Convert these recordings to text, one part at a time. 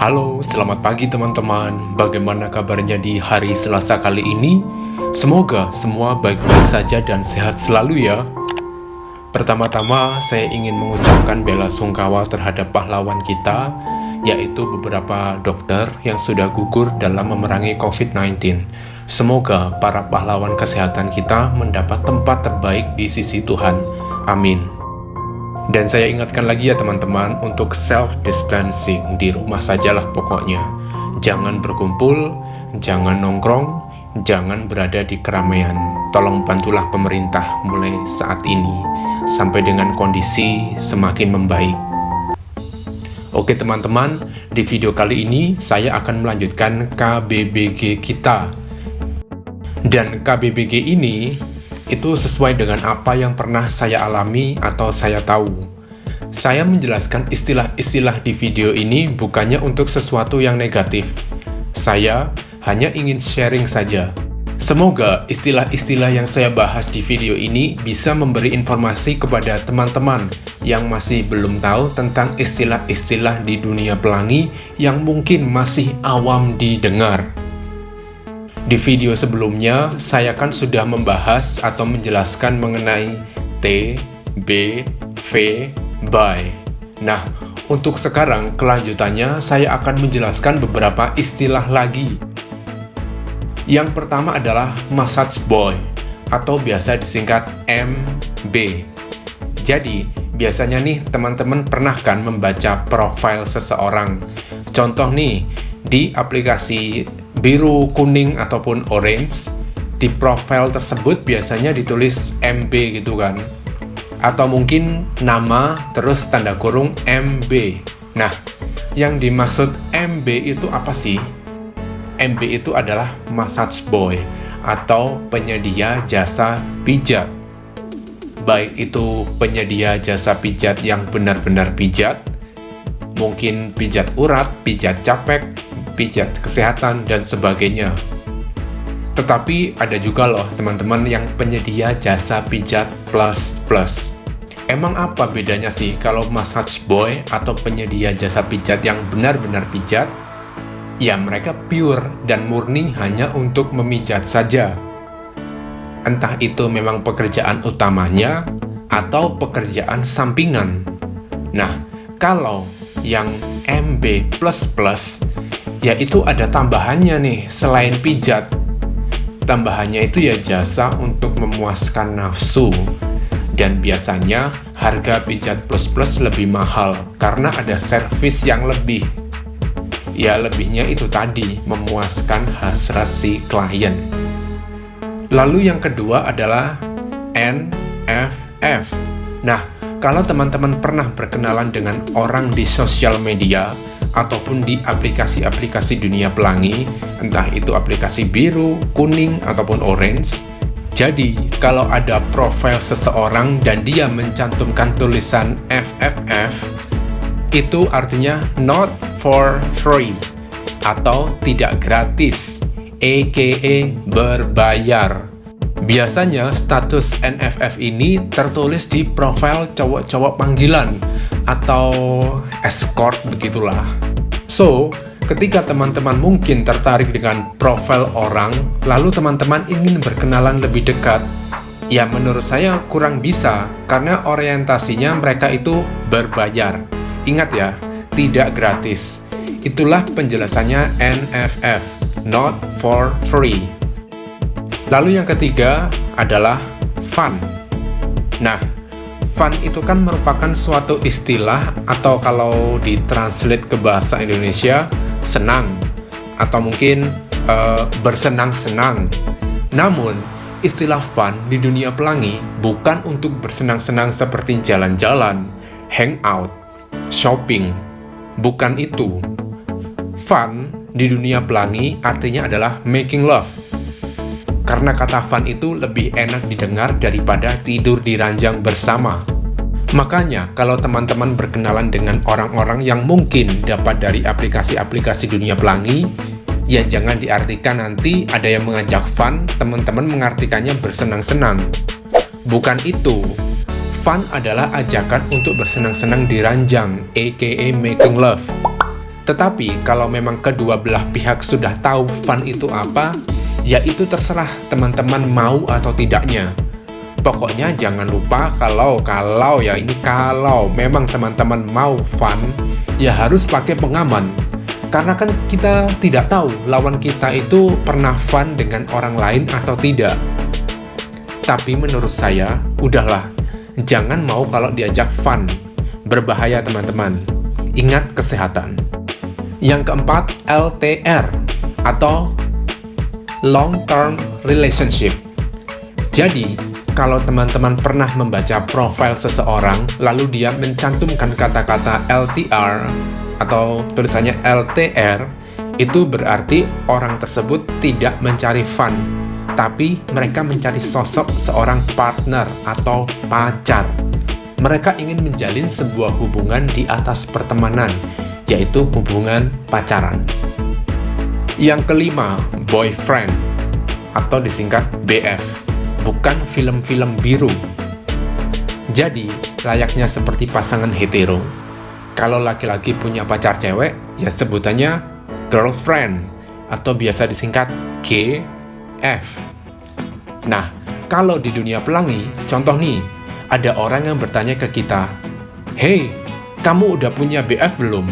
Halo, selamat pagi teman-teman. Bagaimana kabarnya di hari Selasa kali ini? Semoga semua baik-baik saja dan sehat selalu ya. Pertama-tama, saya ingin mengucapkan bela sungkawa terhadap pahlawan kita, yaitu beberapa dokter yang sudah gugur dalam memerangi COVID-19. Semoga para pahlawan kesehatan kita mendapat tempat terbaik di sisi Tuhan. Amin. Dan saya ingatkan lagi ya teman-teman, untuk self-distancing, di rumah sajalah pokoknya. Jangan berkumpul, jangan nongkrong, jangan berada di keramaian. Tolong bantulah pemerintah mulai saat ini, sampai dengan kondisi semakin membaik. Oke teman-teman, di video kali ini saya akan melanjutkan KBBG kita. Dan KBBG ini itu sesuai dengan apa yang pernah saya alami atau saya tahu. Saya menjelaskan istilah-istilah di video ini bukannya untuk sesuatu yang negatif. Saya hanya ingin sharing saja. Semoga istilah-istilah yang saya bahas di video ini bisa memberi informasi kepada teman-teman yang masih belum tahu tentang istilah-istilah di dunia pelangi yang mungkin masih awam didengar. Di video sebelumnya, saya kan sudah membahas atau menjelaskan mengenai T, B, V, by. Nah, untuk sekarang kelanjutannya saya akan menjelaskan beberapa istilah lagi. Yang pertama adalah massage boy, atau biasa disingkat MB. Jadi, biasanya nih teman-teman pernah kan membaca profil seseorang. Contoh nih, di aplikasi biru, kuning, ataupun orange, di profil tersebut biasanya ditulis MB gitu kan. Atau mungkin nama, terus tanda kurung MB. Nah, yang dimaksud MB itu apa sih? MB itu adalah massage boy, atau penyedia jasa pijat. Baik itu penyedia jasa pijat yang benar-benar pijat, mungkin pijat urat, pijat capek, pijat kesehatan, dan sebagainya. Tetapi ada juga loh teman-teman yang penyedia jasa pijat plus. Emang apa bedanya sih kalau massage boy atau penyedia jasa pijat yang benar-benar pijat? Ya mereka pure dan murni hanya untuk memijat saja. Entah itu memang pekerjaan utamanya atau pekerjaan sampingan. Nah, kalau yang MB++, yaitu ada tambahannya nih selain pijat. Tambahannya itu ya jasa untuk memuaskan nafsu. Dan biasanya harga pijat plus lebih mahal karena ada servis yang lebih. Ya lebihnya itu tadi, memuaskan hasrat si klien. Lalu yang kedua adalah NFF. Nah, kalau teman-teman pernah berkenalan dengan orang di sosial media ataupun di aplikasi-aplikasi dunia pelangi, entah itu aplikasi biru, kuning, ataupun orange. Jadi, kalau ada profil seseorang dan dia mencantumkan tulisan FFF, itu artinya not for free, atau tidak gratis, aka berbayar. Biasanya status NFF ini tertulis di profil cowok-cowok panggilan atau escort begitulah. So, ketika teman-teman mungkin tertarik dengan profil orang, lalu teman-teman ingin berkenalan lebih dekat, ya menurut saya kurang bisa karena orientasinya mereka itu berbayar. Ingat ya, tidak gratis. Itulah penjelasannya NFF, not for free. Lalu yang ketiga adalah fun. Nah, fun itu kan merupakan suatu istilah atau kalau ditranslate ke bahasa Indonesia, senang. Atau mungkin bersenang-senang. Namun, istilah fun di dunia pelangi bukan untuk bersenang-senang seperti jalan-jalan, hangout, shopping. Bukan itu. Fun di dunia pelangi artinya adalah making love. Karena kata fun itu lebih enak didengar daripada tidur di ranjang bersama. Makanya, kalau teman-teman berkenalan dengan orang-orang yang mungkin dapat dari aplikasi-aplikasi dunia pelangi, ya jangan diartikan nanti ada yang mengajak fun, teman-teman mengartikannya bersenang-senang. Bukan itu. Fun adalah ajakan untuk bersenang-senang di ranjang, aka making love. Tetapi kalau memang kedua belah pihak sudah tahu fun itu apa, ya itu terserah teman-teman mau atau tidaknya. Pokoknya jangan lupa kalau memang teman-teman mau fun, ya harus pakai pengaman. Karena kan kita tidak tahu lawan kita itu pernah fun dengan orang lain atau tidak. Tapi menurut saya, udahlah, jangan mau kalau diajak fun. Berbahaya teman-teman. Ingat kesehatan. Yang keempat, LTR atau Long Term Relationship. Jadi, kalau teman-teman pernah membaca profil seseorang, lalu dia mencantumkan kata-kata LTR atau tulisannya LTR, itu berarti orang tersebut tidak mencari fun, tapi mereka mencari sosok seorang partner atau pacar. Mereka ingin menjalin sebuah hubungan di atas pertemanan, yaitu hubungan pacaran. Yang kelima, boyfriend atau disingkat BF, bukan film-film biru. Jadi, layaknya seperti pasangan hetero. Kalau laki-laki punya pacar cewek, ya sebutannya girlfriend atau biasa disingkat GF. Nah, kalau di dunia pelangi, contoh nih, ada orang yang bertanya ke kita, "Hey, kamu udah punya BF belum?"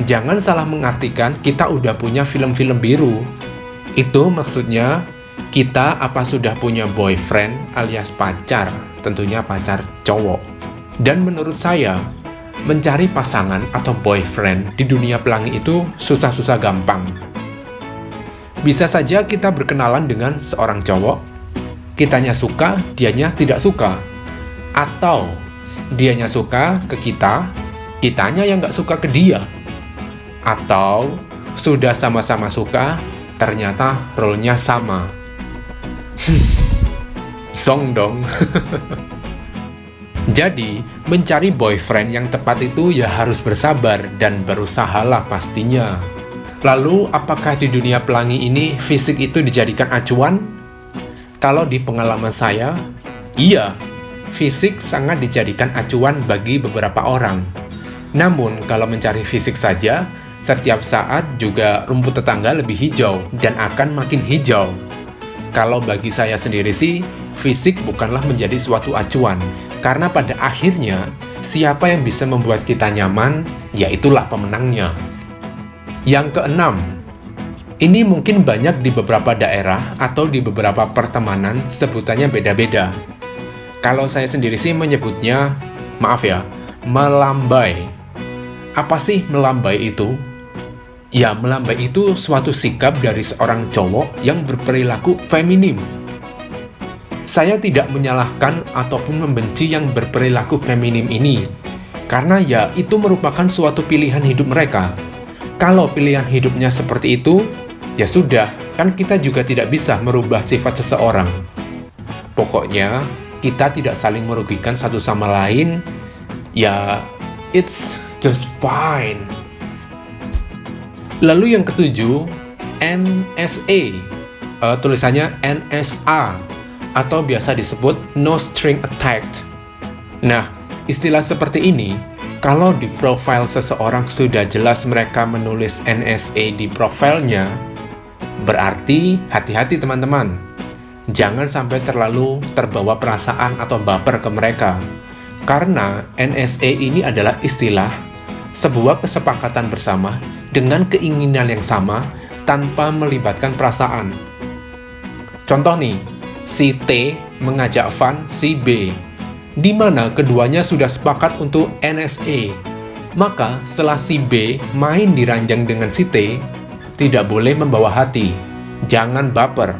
Jangan salah mengartikan kita udah punya film-film biru. Itu maksudnya kita apa sudah punya boyfriend alias pacar, tentunya pacar cowok. Dan menurut saya, mencari pasangan atau boyfriend di dunia pelangi itu susah-susah gampang. Bisa saja kita berkenalan dengan seorang cowok, kitanya suka, dianya tidak suka. Atau dianya suka ke kita, kitanya yang nggak suka ke dia. Atau sudah sama-sama suka, ternyata role-nya sama. Song dong. Jadi, mencari boyfriend yang tepat itu ya harus bersabar dan berusahalah pastinya. Lalu, apakah di dunia pelangi ini fisik itu dijadikan acuan? Kalau di pengalaman saya, iya. Fisik sangat dijadikan acuan bagi beberapa orang. Namun, kalau mencari fisik saja, setiap saat juga rumput tetangga lebih hijau dan akan makin hijau. Kalau bagi saya sendiri sih, fisik bukanlah menjadi suatu acuan, karena pada akhirnya, siapa yang bisa membuat kita nyaman, ya itulah pemenangnya. Yang keenam, ini mungkin banyak di beberapa daerah atau di beberapa pertemanan, sebutannya beda-beda. Kalau saya sendiri sih menyebutnya, maaf ya, melambai. Apa sih melambai itu? Ya, melambai itu suatu sikap dari seorang cowok yang berperilaku feminim. Saya tidak menyalahkan ataupun membenci yang berperilaku feminim ini, karena ya itu merupakan suatu pilihan hidup mereka. Kalau pilihan hidupnya seperti itu, ya sudah, kan kita juga tidak bisa merubah sifat seseorang. Pokoknya, kita tidak saling merugikan satu sama lain, ya it's just fine. Lalu yang ketujuh, NSA, tulisannya NSA, atau biasa disebut No String Attached. Nah, istilah seperti ini, kalau di profil seseorang sudah jelas mereka menulis NSA di profilnya, berarti hati-hati teman-teman. Jangan sampai terlalu terbawa perasaan atau baper ke mereka. Karena NSA ini adalah istilah sebuah kesepakatan bersama dengan keinginan yang sama tanpa melibatkan perasaan. Contoh nih, si T mengajak fun si B, di mana keduanya sudah sepakat untuk NSA. Maka setelah si B main di ranjang dengan si T, tidak boleh membawa hati. Jangan baper.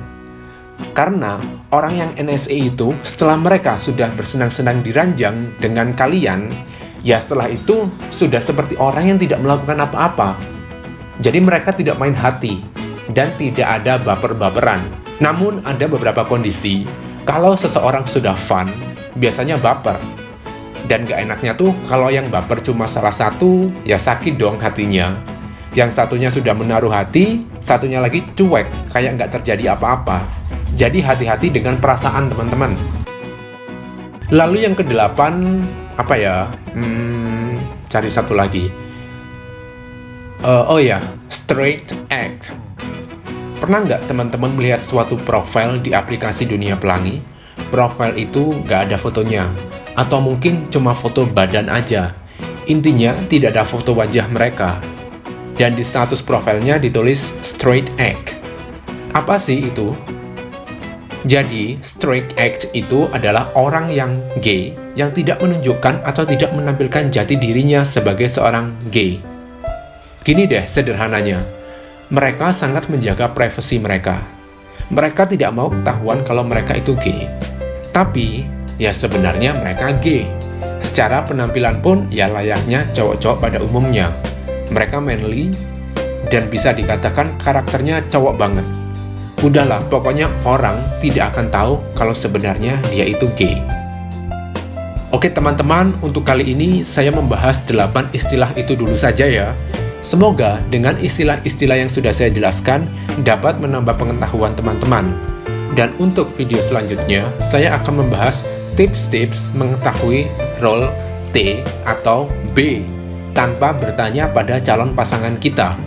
Karena orang yang NSA itu setelah mereka sudah bersenang-senang di ranjang dengan kalian, ya setelah itu sudah seperti orang yang tidak melakukan apa-apa. Jadi mereka tidak main hati dan tidak ada baper-baperan. Namun ada beberapa kondisi, kalau seseorang sudah fun, biasanya baper. Dan gak enaknya tuh kalau yang baper cuma salah satu, ya sakit dong hatinya. Yang satunya sudah menaruh hati, satunya lagi cuek, kayak nggak terjadi apa-apa. Jadi hati-hati dengan perasaan teman-teman. Lalu yang kedelapan, apa ya? Cari satu lagi. Oh ya, straight act. Pernah nggak teman-teman melihat suatu profil di aplikasi Dunia Pelangi? Profil itu nggak ada fotonya, atau mungkin cuma foto badan aja. Intinya tidak ada foto wajah mereka. Dan di status profilnya ditulis straight act. Apa sih itu? Jadi, straight act itu adalah orang yang gay, yang tidak menunjukkan atau tidak menampilkan jati dirinya sebagai seorang gay. Gini deh sederhananya, mereka sangat menjaga privasi mereka. Mereka tidak mau ketahuan kalau mereka itu gay. Tapi, ya sebenarnya mereka gay. Secara penampilan pun ya layaknya cowok-cowok pada umumnya. Mereka manly, dan bisa dikatakan karakternya cowok banget. Udahlah, pokoknya orang tidak akan tahu kalau sebenarnya dia itu gay. Oke teman-teman, untuk kali ini saya membahas 8 istilah itu dulu saja ya. Semoga dengan istilah-istilah yang sudah saya jelaskan dapat menambah pengetahuan teman-teman. Dan untuk video selanjutnya, saya akan membahas tips-tips mengetahui role T atau B tanpa bertanya pada calon pasangan kita.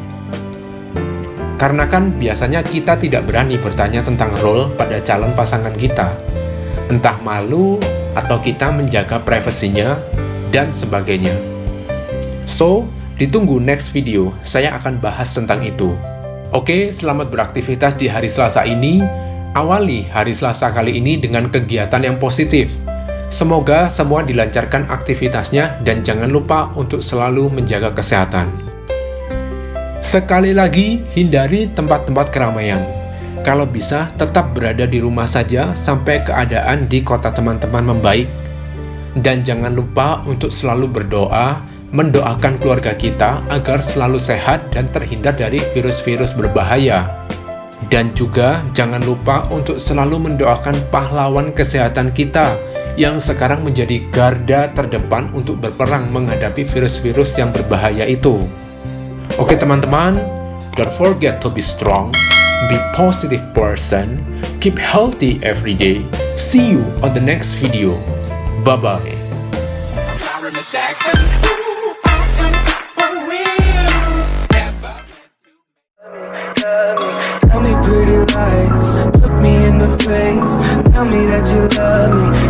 Karena kan biasanya kita tidak berani bertanya tentang role pada calon pasangan kita. Entah malu atau kita menjaga privasinya dan sebagainya. So, ditunggu next video, saya akan bahas tentang itu. Oke, selamat beraktivitas di hari Selasa ini. Awali hari Selasa kali ini dengan kegiatan yang positif. Semoga semua dilancarkan aktivitasnya dan jangan lupa untuk selalu menjaga kesehatan. Sekali lagi, hindari tempat-tempat keramaian. Kalau bisa, tetap berada di rumah saja sampai keadaan di kota teman-teman membaik. Dan jangan lupa untuk selalu berdoa, mendoakan keluarga kita agar selalu sehat dan terhindar dari virus-virus berbahaya. Dan juga jangan lupa untuk selalu mendoakan pahlawan kesehatan kita yang sekarang menjadi garda terdepan untuk berperang menghadapi virus-virus yang berbahaya itu. Oke teman-teman, don't forget to be strong, be positive person, keep healthy every day. See you on the next video. Bye-bye. Tell me pretty lies, look me in the face. Tell me that you love me.